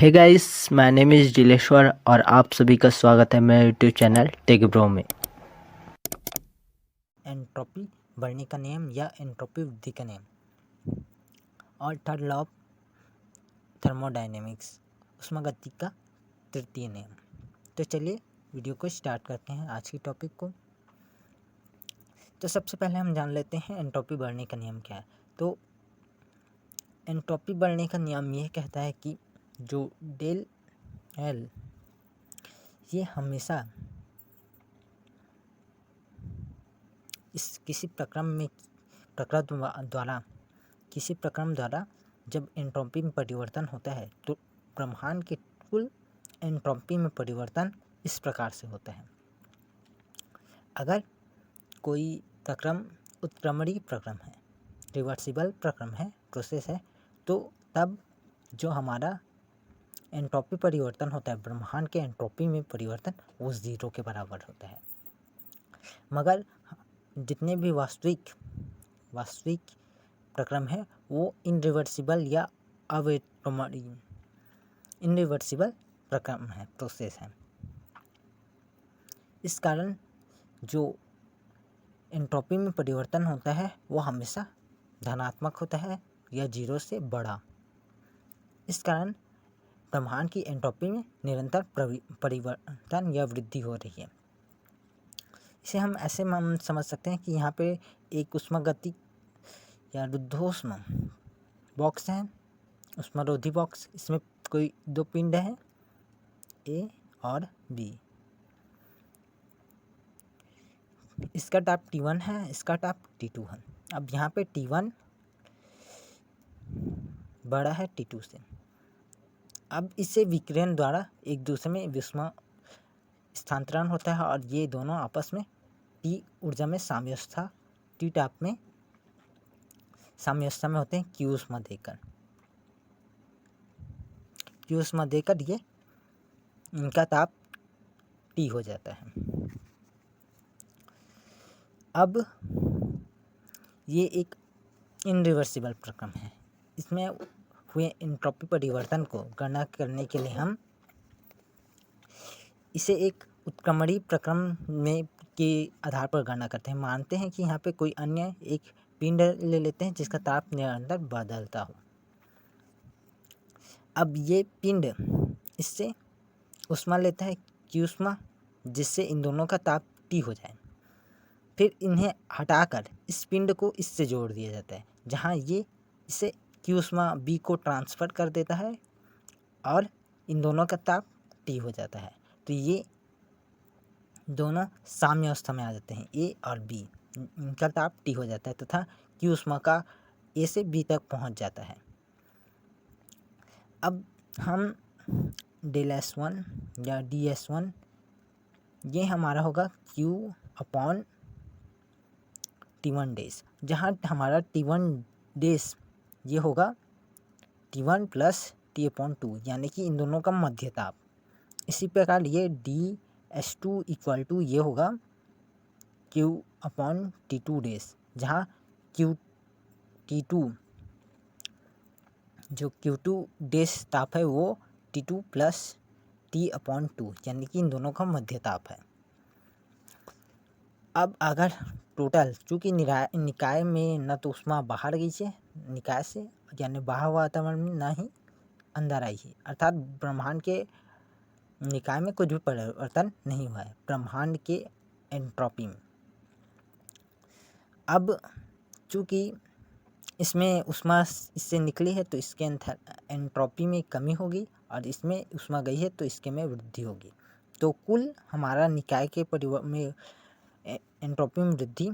Hey guys, my name is Dileshwar और आप सभी का स्वागत है मेरे यूट्यूब चैनल टेक ब्रो में। एंट्रोपी बढ़ने का नियम या एंट्रोपी वृद्धि का नियम और थर्ड लॉ ऑफ थर्मोडायनेमिक्स, ऊष्मागतिकी का तृतीय नियम। तो चलिए वीडियो को स्टार्ट करते हैं आज की टॉपिक को। तो सबसे पहले हम जान लेते हैं एंट्रोपी बढ़ने का नियम क्या है। तो एंट्रोपी बढ़ने का नियम यह कहता है कि जो डेल एल ये हमेशा इस किसी प्रक्रम द्वारा जब एंट्रोपी में परिवर्तन होता है तो ब्रह्मांड के कुल एंट्रोपी में परिवर्तन इस प्रकार से होता है। अगर कोई प्रक्रम उत्क्रमणीय प्रक्रम है, रिवर्सिबल प्रक्रम है, प्रोसेस है, तो तब जो हमारा एंट्रोपी परिवर्तन होता है, ब्रह्मांड के एंट्रोपी में परिवर्तन, वो 0 के बराबर होता है। मगर जितने भी वास्तविक प्रक्रम है वो इनरिवर्सिबल या इनरिवर्सिबल प्रक्रम है, प्रोसेस है। इस कारण जो एंट्रोपी में परिवर्तन होता है वो हमेशा धनात्मक होता है या 0 से बड़ा। इस कारण ब्रह्मांड की एंट्रोपी में निरंतर परिवर्तन या वृद्धि हो रही है। इसे हम ऐसे समझ सकते हैं कि यहाँ पे एक ऊष्मागतिक या रुद्धोष्म बॉक्स है, ऊष्मारोधी बॉक्स। इसमें कोई दो पिंड हैं, ए और बी। इसका ताप T1 है, इसका ताप T2 है। अब यहाँ पे T1 बड़ा है T2 से। अब इससे विकिरण द्वारा एक दूसरे में विषम स्थानांतरण होता है और ये दोनों आपस में T ऊर्जा में साम्यावस्था, T ताप में साम्यावस्था में होते हैं Q ऊष्मा देकर ये इनका ताप T हो जाता है। अब ये एक इनरिवर्सिबल प्रक्रम है। इसमें हुए एंट्रोपी परिवर्तन को गणना करने के लिए हम इसे एक उत्क्रमणीय प्रक्रम में के आधार पर गणना करते हैं। मानते हैं कि यहाँ पे कोई अन्य एक पिंड ले लेते हैं जिसका ताप निरंतर बदलता हो। अब ये पिंड इससे ऊष्मा लेता है, Q ऊष्मा, जिससे इन दोनों का ताप T हो जाए। फिर इन्हें हटाकर इस पिंड को इससे जोड़ दिया जाता है, जहाँ ये इसे Q ऊष्मा B को ट्रांसफ़र कर देता है और इन दोनों का ताप T हो जाता है। तो ये दोनों साम्य अवस्था में आ जाते हैं, A और B। इनका ताप T हो जाता है तथा Q ऊष्मा का A से B तक पहुंच जाता है। अब हम ΔS1 या DS1 ये हमारा होगा Q/T1 डेज, जहाँ हमारा T1 डेज ये होगा T1 + T/2, यानी कि इन दोनों का मध्य ताप। इसी प्रकार ये DS2 = ये होगा Q/T2 डेज, जहाँ T2 जो Q2 डेज ताप है वो T2 + T/2, यानी कि इन दोनों का मध्य ताप है। अब अगर टोटल, चूँकि निकाय में न तो ऊष्मा बाहर गई है निकाय से, यानी बाहर वातावरण में, ना ही अंदर आई है, अर्थात ब्रह्मांड के निकाय में कुछ भी परिवर्तन नहीं हुआ है ब्रह्मांड के एंट्रोपी में। अब चूँकि इसमें ऊष्मा इससे निकली है तो इसके एंट्रोपी में कमी होगी और इसमें ऊष्मा गई है तो इसके में वृद्धि होगी। तो कुल हमारा निकाय के में एंट्रोपी में वृद्धि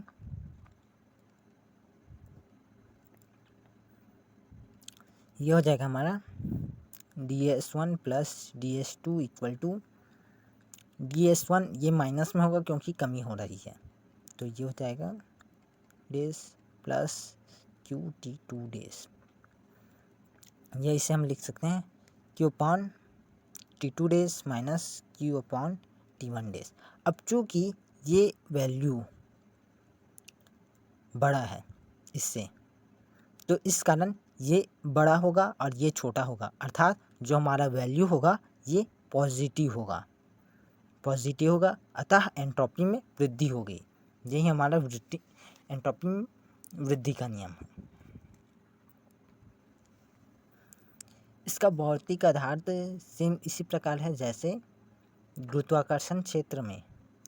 ये हो जाएगा हमारा DS1 + DS2 = DS1 ये माइनस में होगा क्योंकि कमी हो रही है, तो ये हो जाएगा डेज + QT2 डेज। या इसे हम लिख सकते हैं Q/T2 डेज - Q/T1 डेज। अब चूँकि ये वैल्यू बड़ा है इससे, तो इस कारण ये बड़ा होगा और ये छोटा होगा, अर्थात जो हमारा वैल्यू होगा ये पॉजिटिव होगा, अतः एंट्रोपी में वृद्धि होगी। यही हमारा एंट्रोपी में वृद्धि का नियम है। इसका भौतिक आधार सेम इसी प्रकार है जैसे गुरुत्वाकर्षण क्षेत्र में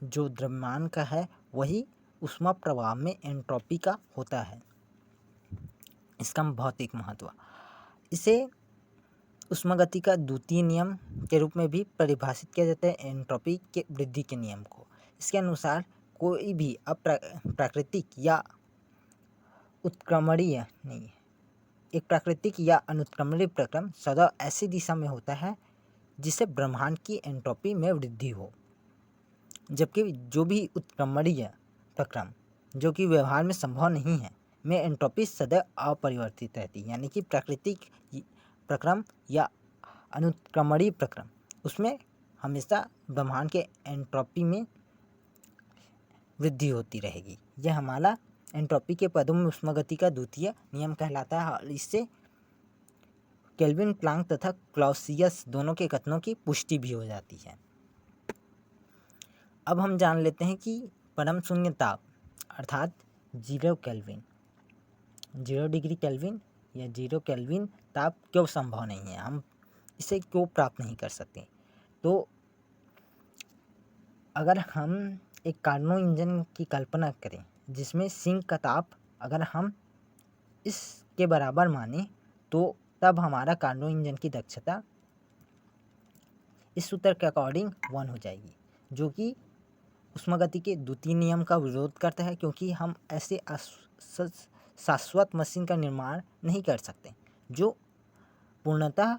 जो द्रव्यमान का है वही ऊष्मा प्रवाह में एंट्रोपी का होता है। इसका भौतिक महत्व, इसे ऊष्मागति का द्वितीय नियम के रूप में भी परिभाषित किया जाता है एंट्रोपी के वृद्धि के नियम को। इसके अनुसार कोई भी प्राकृतिक या उत्क्रमणीय नहीं, एक प्राकृतिक या अनुत्क्रमणीय प्रक्रम सदा ऐसी दिशा में होता है जिससे ब्रह्मांड की एंट्रोपी में वृद्धि हो, जबकि जो भी उत्क्रमणीय प्रक्रम जो कि व्यवहार में संभव नहीं है में एंट्रोपी सदैव अपरिवर्तित रहती है। यानी कि प्राकृतिक प्रक्रम या अनुत्क्रमणीय प्रक्रम उसमें हमेशा ब्रह्मांड के एंट्रोपी में वृद्धि होती रहेगी। यह हमारा एंट्रोपी के पदों में ऊष्मागति का द्वितीय नियम कहलाता है और इससे केल्विन, प्लांक तथा क्लॉसियस दोनों के कथनों की पुष्टि भी हो जाती है। अब हम जान लेते हैं कि परम शून्य ताप अर्थात 0 केल्विन, 0 डिग्री केल्विन या 0 केल्विन ताप क्यों संभव नहीं है, हम इसे क्यों प्राप्त नहीं कर सकते। तो अगर हम एक कार्नो इंजन की कल्पना करें जिसमें सिंक का ताप अगर हम इसके बराबर माने तो तब हमारा कार्नो इंजन की दक्षता इस सूत्र के अकॉर्डिंग 1 हो जाएगी, जो कि ऊष्मागति के द्वितीय नियम का विरोध करता है, क्योंकि हम ऐसे शाश्वत मशीन का निर्माण नहीं कर सकते जो पूर्णतः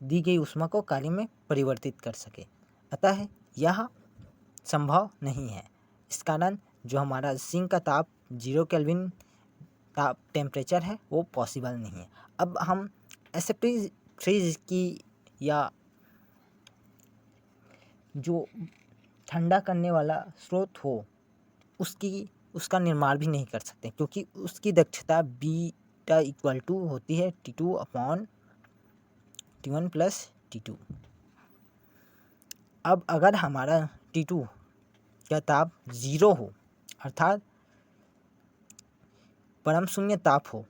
दी गई ऊष्मा को कार्य में परिवर्तित कर सके, अतः यह संभव नहीं है। इस कारण जो हमारा सिंक का ताप 0 केल्विन ताप टेम्परेचर है वो पॉसिबल नहीं है। अब हम एसएफटी फ्रीज की या जो ठंडा करने वाला स्रोत हो उसका निर्माण भी नहीं कर सकते, क्योंकि उसकी दक्षता बीटा इक्वल टू होती है T2/T1 + T2। अब अगर हमारा T2 का ताप 0 हो अर्थात परम शून्य ताप हो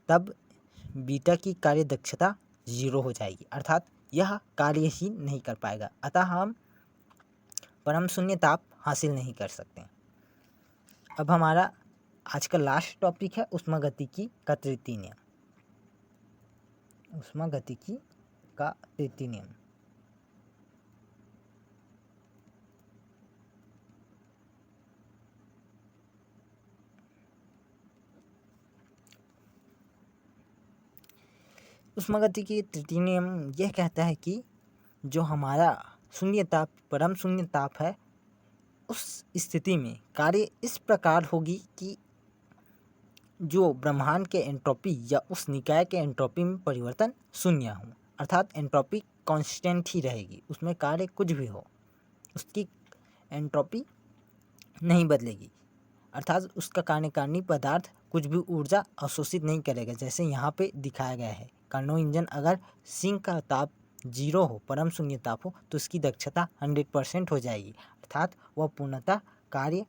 तब बीटा की कार्य दक्षता 0 हो जाएगी, अर्थात यह कार्य ही नहीं कर पाएगा, अतः हम परम शून्य ताप हासिल नहीं कर सकते। अब हमारा आज का लास्ट टॉपिक है ऊष्मागतिकी का तृतीय नियम। ऊष्मागतिकी का तृतीय नियम, ऊष्मागतिकी का तृतीय नियम यह कहता है कि जो हमारा शून्य ताप परम शून्य ताप है उस स्थिति में कार्य इस प्रकार होगी कि जो ब्रह्मांड के एंट्रोपी या उस निकाय के एंट्रोपी में परिवर्तन शून्य हो, अर्थात एंट्रोपी कांस्टेंट ही रहेगी, उसमें कार्य कुछ भी हो उसकी एंट्रोपी नहीं बदलेगी, अर्थात उसका कार्यकारिणी पदार्थ कुछ भी ऊर्जा अवशोषित नहीं करेगा। जैसे यहाँ पे दिखाया गया है, कार्नो इंजन अगर सिंक का ताप 0 हो, परम शून्य ताप हो, तो उसकी दक्षता 100% हो जाएगी, अर्थात वह पूर्णतः कार्य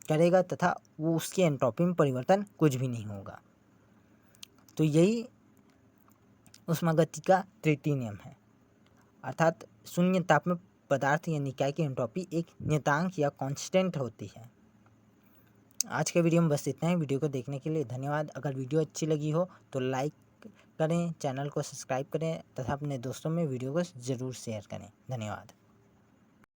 करेगा तथा वो उसकी एंट्रोपी में परिवर्तन कुछ भी नहीं होगा। तो यही ऊष्मागति का तृतीय नियम है, अर्थात शून्य ताप में पदार्थ या निकाय की एंट्रोपी एक नियतांक या कांस्टेंट होती है। आज के वीडियो में बस इतना ही। वीडियो को देखने के लिए धन्यवाद। अगर वीडियो अच्छी लगी हो तो लाइक करें, चैनल को सब्सक्राइब करें तथा अपने दोस्तों में वीडियो को ज़रूर शेयर करें। धन्यवाद।